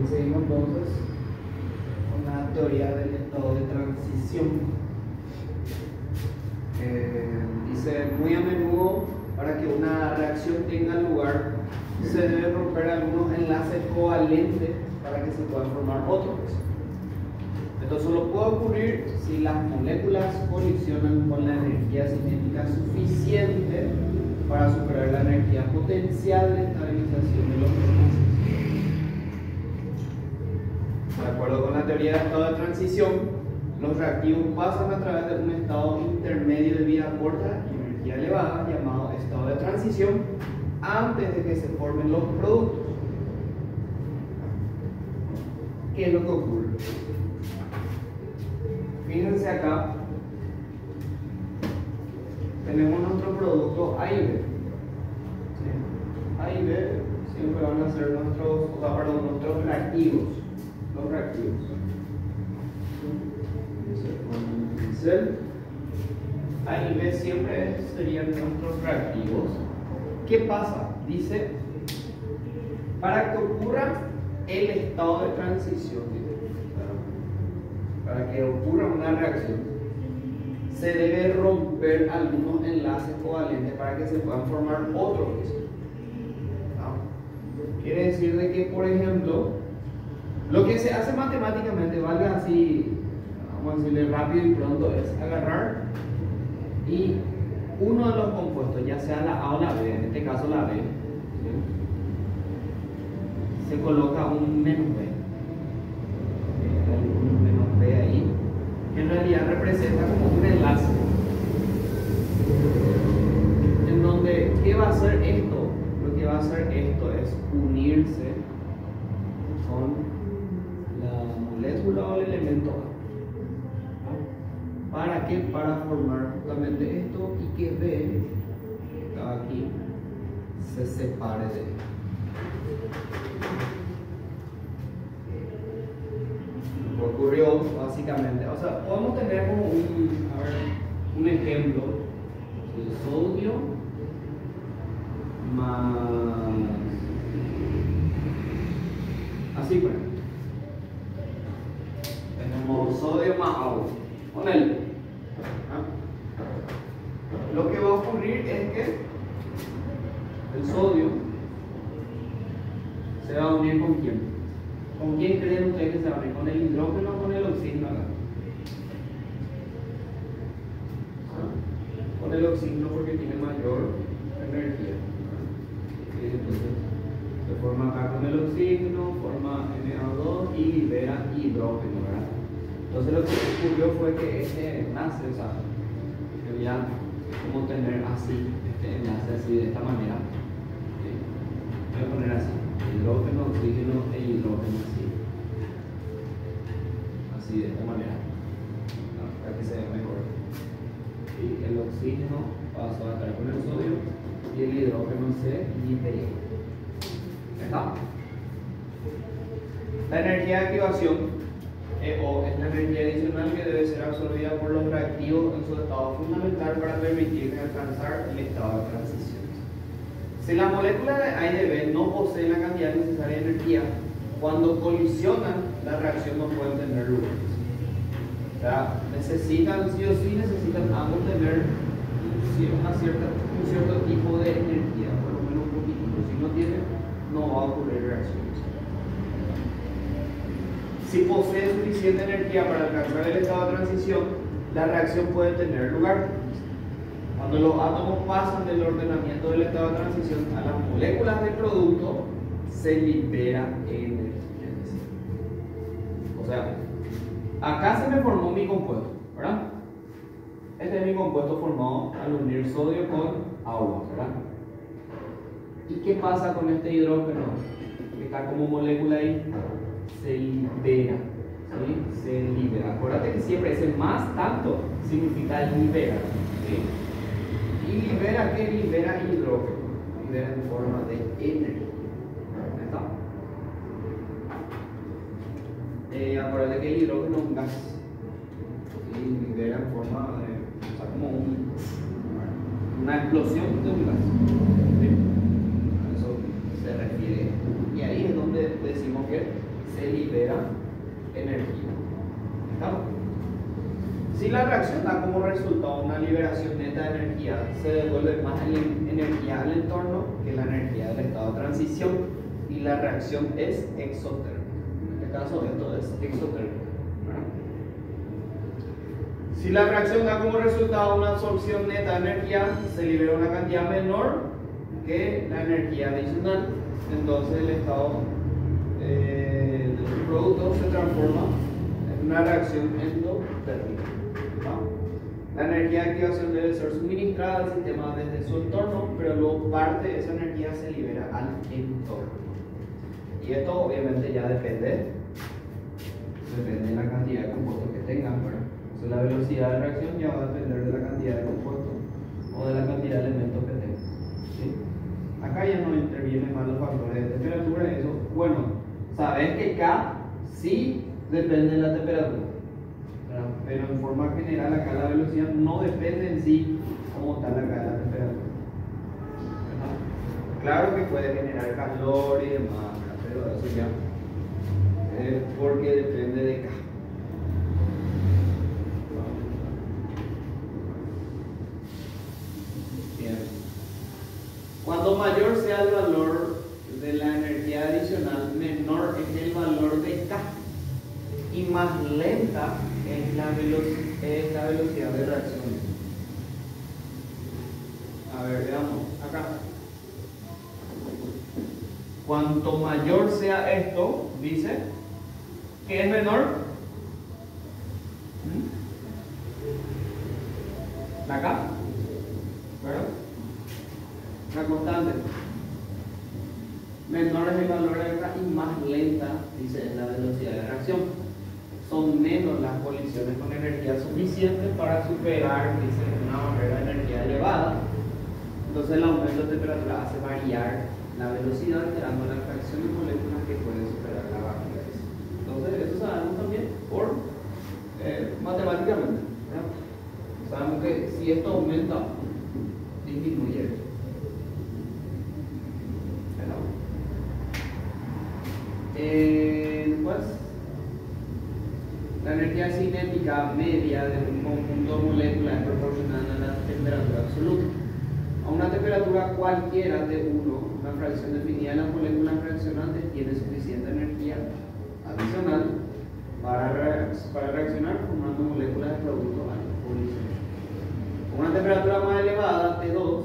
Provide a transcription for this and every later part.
Seguimos entonces con la teoría del estado de transición. Dice, muy a menudo, para que una reacción tenga lugar, se deben romper algunos enlaces covalentes para que se puedan formar otros. Esto solo puede ocurrir si las moléculas colisionan con la energía cinética suficiente para superar la energía potencial de estabilización de los enlaces. De acuerdo con la teoría del estado de transición, los reactivos pasan a través de un estado intermedio de vida corta y energía elevada llamado estado de transición antes de que se formen los productos. ¿Qué es lo que ocurre? Fíjense acá, tenemos nuestro producto A y B. A y B siempre van a ser nuestros reactivos. Los reactivos. A y B siempre serían nuestros reactivos. ¿Qué pasa? Dice, para que ocurra el estado de transición, para que ocurra una reacción, se debe romper algunos enlaces covalentes para que se puedan formar otros. Quiere decir de que, por ejemplo, lo que se hace matemáticamente, valga así, vamos a decirle rápido y pronto, es agarrar y uno de los compuestos, ya sea la A o la B, en este caso la B, se coloca un menos B. Un menos B ahí, que en realidad representa como un enlace. En donde, ¿qué va a hacer esto? Lo que va a hacer esto es unirse con la molécula o el elemento A. ¿Para qué? Para formar justamente esto y que B, aquí, se separe de él. Lo que ocurrió básicamente, o sea, podemos tener como un ejemplo de sodio más, así pues, tenemos sodio más agua, ponele. Lo que va a ocurrir es que el sodio se va a unir con quién. ¿Con quién creen ustedes que se va a unir? ¿Con el hidrógeno o con el oxígeno? Con el oxígeno porque tiene mayor energía. Entonces se forma acá con el oxígeno, forma Na2 y libera hidrógeno, ¿verdad? Entonces lo que ocurrió fue que este enlace, o sea, debía como tener así, este enlace así de esta manera. Voy a poner así, hidrógeno, oxígeno e hidrógeno así. Así de esta manera, para que se vea mejor. Y el oxígeno pasó a estar con el sodio y el hidrógeno se liberó. ¿Está? La energía de activación o es la energía adicional que debe ser absorbida por los reactivos en su estado fundamental para permitir alcanzar el estado de transición. Si las moléculas de A y de B no poseen la cantidad necesaria de energía, cuando colisionan, la reacción no puede tener lugar. O sea, necesitan, sí o sí, necesitan ambos tener un cierto tipo de energía, por lo menos un poquitito. Si no tienen, no va a ocurrir reacciones. Si posee suficiente energía para alcanzar el estado de transición, la reacción puede tener lugar. Cuando los átomos pasan del ordenamiento del estado de transición a las moléculas del producto, se libera energía. O sea, acá se me formó mi compuesto, ¿verdad? Este es mi compuesto formado al unir sodio con agua, ¿verdad? ¿Y qué pasa con este hidrógeno que está como molécula ahí? Se libera, ¿sí? Se libera. Acuérdate que siempre ese más tanto significa libera, ¿sí? ¿Y libera qué? Libera hidrógeno, libera en forma de energía. ¿Está? Acuérdate que el hidrógeno es un gas, ¿sí? Libera en forma de, o sea, como una explosión de un gas, ¿sí? A eso se refiere. Y ahí es donde decimos que se libera energía. ¿Está? Si la reacción da como resultado una liberación neta de energía, se devuelve más energía al entorno que la energía del estado de transición y la reacción es exotérmica. En este caso esto es exotérmica. Si la reacción da como resultado una absorción neta de energía, se libera una cantidad menor que la energía adicional, entonces el estado del producto se transforma en una reacción endotérmica. La energía de activación debe ser suministrada al sistema desde su entorno, pero luego parte de esa energía se libera al entorno. Y esto obviamente ya depende de la cantidad de compuestos que tengan, ¿verdad? Entonces la velocidad de reacción ya va a depender de la cantidad de compuestos o de la cantidad de elementos que tengan. ¿Sí? Acá ya no intervienen más los factores de temperatura y eso. Bueno, sabes que K sí depende de la temperatura, ¿verdad? Pero en forma general acá la velocidad no depende en sí como tal acá de la temperatura, ¿verdad? Claro que puede generar calor y demás, pero eso ya es porque depende de K. Bien. Cuanto mayor sea el valor de la energía adicional, menor es el valor de K y más lenta es la velocidad de reacción. A ver, veamos acá. Cuanto mayor sea esto, dice, ¿qué es menor? La K, ¿verdad? La constante. Menor es el valor de K y más lenta, dice, es la velocidad de reacción. Son menos las colisiones con energía suficiente para superar, dice, una barrera de energía elevada. Entonces el aumento de temperatura hace variar la velocidad, alterando la fracción de moléculas que pueden superar la barrera. Entonces eso sabemos también por matemáticamente, ¿verdad? Sabemos que si esto aumenta, disminuye esto. Después, la energía cinética media de un conjunto de moléculas es proporcional a la temperatura absoluta. A una temperatura cualquiera de 1, una fracción definida de las moléculas reaccionantes tiene suficiente energía adicional para reaccionar formando moléculas de producto al colisionar. A una temperatura más elevada, T2,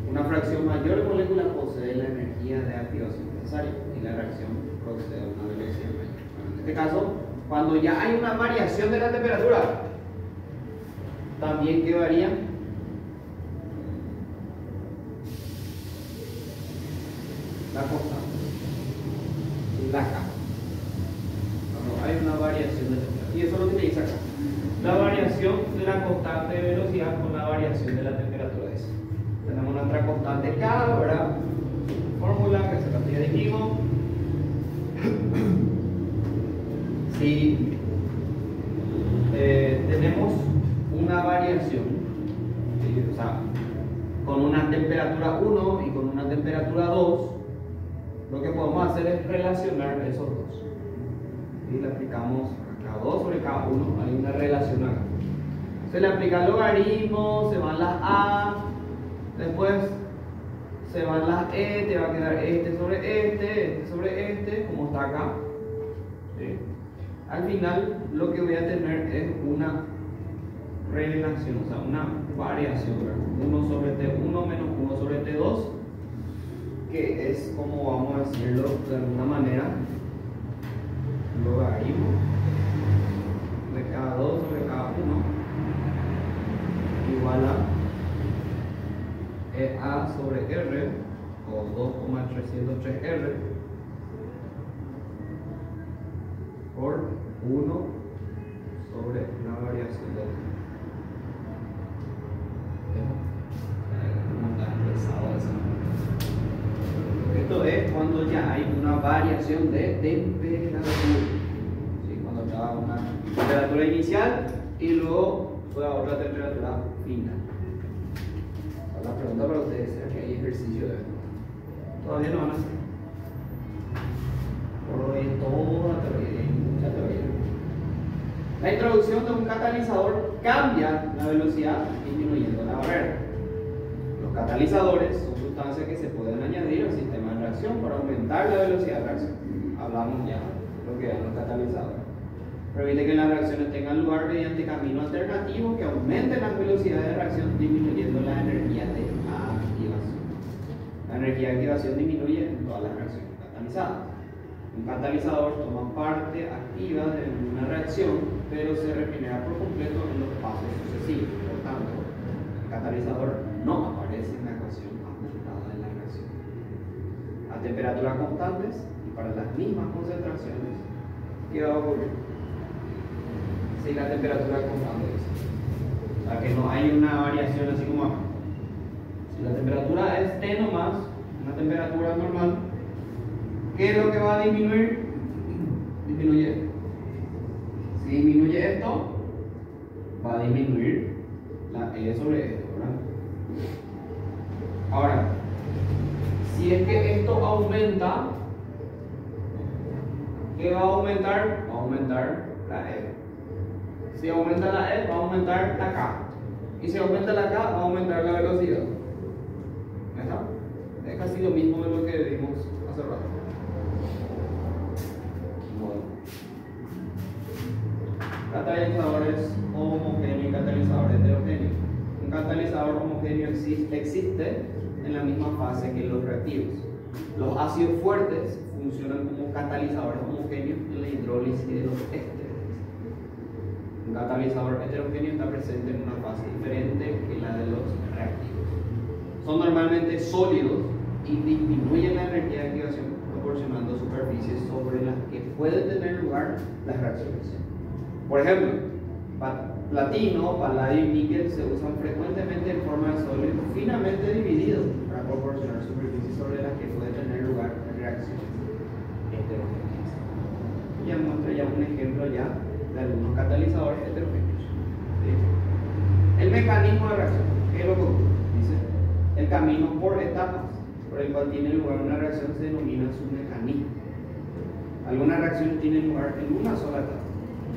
una fracción mayor de moléculas posee la energía de activación necesaria y la reacción procede a una velocidad mayor. En este caso, cuando ya hay una variación de la temperatura, también ¿qué varía? La constante, la K. Cuando hay una variación de temperatura, y eso es lo que te dice acá, la variación de la constante de velocidad con la variación de la temperatura. Tenemos nuestra constante K, ¿verdad? Fórmula que se la ya dijimos. Si tenemos una variación, ¿sí? O sea, con una temperatura 1 y con una temperatura 2, lo que podemos hacer es relacionar esos dos. Y le aplicamos a K2 sobre K1, hay una relación acá. Se le aplica el logaritmo, se van las A, después se van las E, te va a quedar este sobre este, como está acá. ¿Sí? Al final lo que voy a tener es una relación, o sea, una variación, ¿verdad? 1 sobre T1 menos 1 sobre T2, que es como vamos a decirlo de alguna manera, logaritmo de K2 sobre K1 igual a A sobre R o 2,303R por 1 sobre la variación del Esto es cuando ya hay una variación de temperatura. ¿Sí? Cuando estaba una temperatura inicial y luego fue a otra temperatura final. La pregunta para ustedes es que hay ejercicio de esto. Todavía no van a hacer. Por hoy introducción de un catalizador cambia la velocidad disminuyendo la barrera. Los catalizadores son sustancias que se pueden añadir al sistema de reacción para aumentar la velocidad de reacción. Hablamos ya de lo que eran los catalizadores. Permite que las reacciones tengan lugar mediante caminos alternativos que aumenten las velocidades de reacción disminuyendo la energía de activación. La energía de activación disminuye en todas las reacciones catalizadas. Un catalizador toma parte activa de una reacción, pero se regenera por completo en los pasos sucesivos. Por tanto, el catalizador no aparece en la ecuación aumentada de la reacción. A temperaturas constantes y para las mismas concentraciones, ¿qué va a ocurrir? Si la temperatura es constante, o sea que no hay una variación así como acá. Si la temperatura es T nomás, una temperatura normal, ¿qué es lo que va a disminuir? Disminuye esto. Si disminuye esto, va a disminuir la E sobre esto, ¿verdad? Ahora, si es que esto aumenta, ¿qué va a aumentar? Va a aumentar la E. Si aumenta la E, va a aumentar la K. Y si aumenta la K, va a aumentar la velocidad. ¿Está? Es casi lo mismo de lo que vimos hace rato. Bueno. Catalizadores homogéneos y catalizadores heterogéneos. Un catalizador homogéneo existe en la misma fase que los reactivos. Los ácidos fuertes funcionan como catalizadores homogéneos en la hidrólisis de los ésteres. Un catalizador heterogéneo está presente en una fase diferente que la de los reactivos. Son normalmente sólidos y disminuyen la energía de activación proporcionando superficies sobre las que pueden tener lugar las reacciones. Por ejemplo, platino, paladio y níquel se usan frecuentemente en forma de sólido finamente dividido para proporcionar superficies sobre las que pueden tener lugar reacciones heterogéneas. Ya muestro ya un ejemplo ya de algunos catalizadores heterogéneos. ¿Sí? El mecanismo de reacción, ¿qué es lo que ocurre? Dice, el camino por etapas por el cual tiene lugar una reacción se denomina su mecanismo. Algunas reacciones tienen lugar en una sola etapa,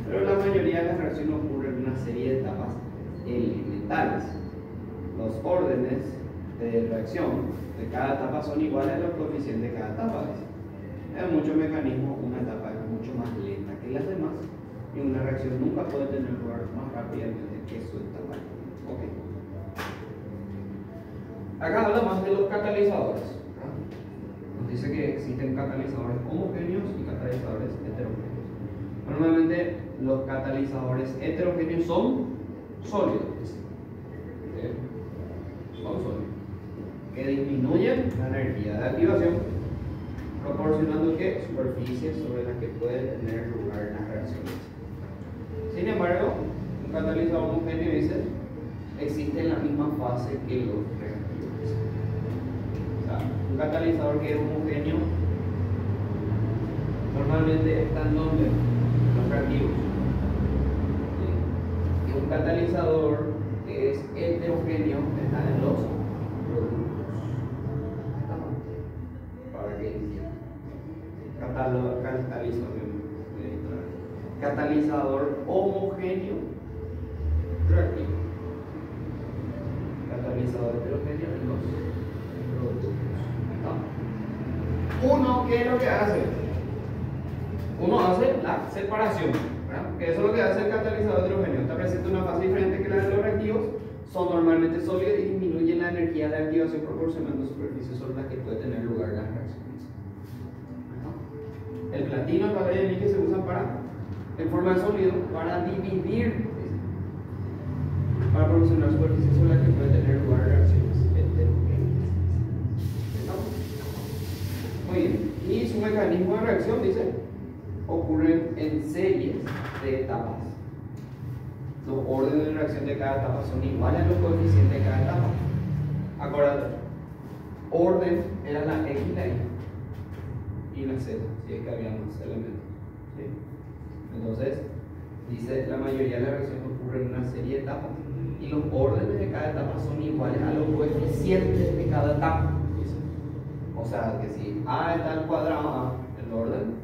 pero la mayoría de las reacciones ocurren en una serie de etapas elementales. Los órdenes de reacción de cada etapa son iguales a los coeficientes de cada etapa. En muchos mecanismos una etapa es mucho más lenta que las demás y una reacción nunca puede tener lugar más rápidamente que su etapa. Okay. Acá habla más de los catalizadores. Nos dice que existen catalizadores homogéneos y catalizadores heterogéneos. Normalmente los catalizadores heterogéneos son sólidos. Son sólidos. Que disminuyen la energía de activación, proporcionando que superficies sobre las que pueden tener lugar las reacciones. Sin embargo, un catalizador homogéneo dice existe en la misma fase que los reactivos. O sea, un catalizador que es homogéneo normalmente está en donde los reactivos. ¿Sí? Y un catalizador que es heterogéneo está en los productos. Para que entiendan. Catalizador homogéneo reactivo. Catalizador heterogéneo en los productos. Uno, ¿qué es lo que hace? Uno hace la separación, ¿verdad? Que eso es lo que hace el catalizador heterogéneo. Está presente en una fase diferente que la de los reactivos. Son normalmente sólidos y disminuyen la energía de activación proporcionando superficies sobre las que puede tener lugar las reacciones. El platino, el paladio y el níquel se usan en forma de sólido para dividir, para proporcionar superficies sobre las que puede tener lugar reacciones heterogéneas. Muy bien. Y su mecanismo de reacción, dice, ocurren en series de etapas. Los órdenes de reacción de cada etapa son iguales a los coeficientes de cada etapa. Acuérdate, orden era la X y la Y y la Z, si es que había más elementos. ¿Sí? Entonces, dice la mayoría de las reacciones ocurren en una serie de etapas y los órdenes de cada etapa son iguales a los coeficientes de cada etapa. ¿Sí? O sea, que si A está al cuadrado A, el orden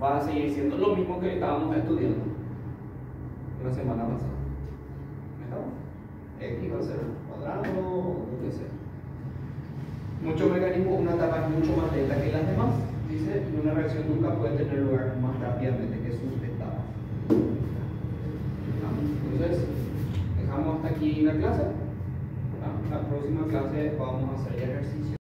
va a seguir siendo lo mismo que estábamos estudiando. la semana pasada. ¿Estamos? X va a ser cuadrado o lo que sea. Muchos mecanismos, una etapa es mucho más lenta que las demás, dice, y una reacción nunca puede tener lugar más rápidamente que sus etapas. Entonces, dejamos hasta aquí la clase. La próxima clase vamos a hacer el ejercicio.